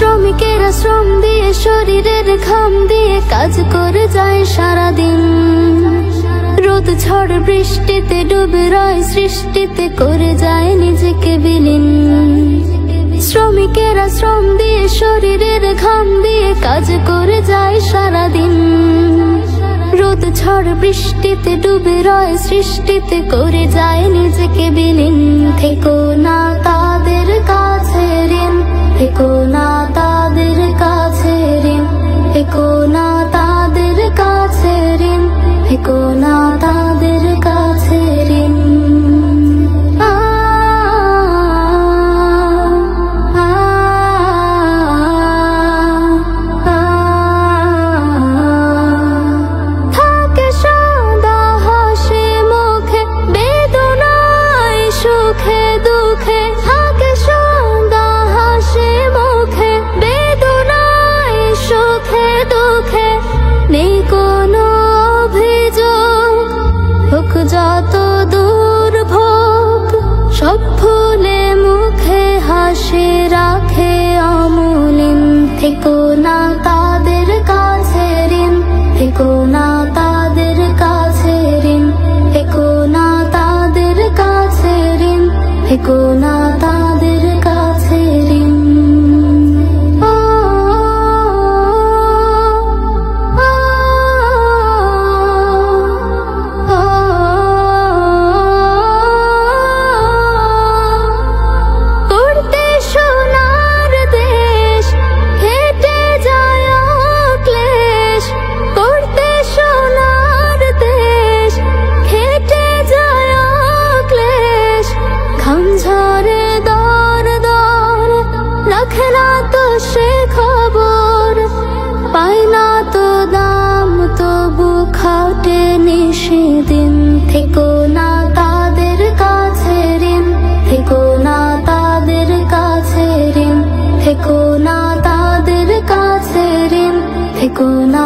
শ্রমিকেরা শ্রম দিয়ে শরীরের ঘাম দিয়ে কাজ করে যায় সারাদিন। রোদ ঝড় বৃষ্টিতে ডুবে রয় সৃষ্টিতে করে যায় নিজেকে বিলীন। শ্রমিকেরা শ্রম দিয়ে শরীরের ঘাম দিয়ে কাজ করে যায় সারাদিন। রোদ ঝড় বৃষ্টিতে ডুবে রয় সৃষ্টিতে করে যায় নিজেকে বিলীন। থেকো না তাদের কাছে ঋণ, থেকো না তাদের কাছে ঋণ, থেকো না তাদের কাছে ঋণ, থেকো না তাদের কাছে ঋণ। যত দুর্ভোগ সব ভুলে মুখে হাসি রাখে অমলিন। থেকো না তাদের কাছে ঋণ, থেকো না তাদের কাছে ঋণ, থেকো না তাদের কাছে ঋণ, থেকো না তাদের কাছে ঋণ। সে খবর পায় না তো দাম, তবু খাটে নিশিদিন। থেকো না তাদের কাছে ঋণ, থেকো না তাদের কাছে ঋণ, থেকো না তাদের কাছে ঋণ, থেকো না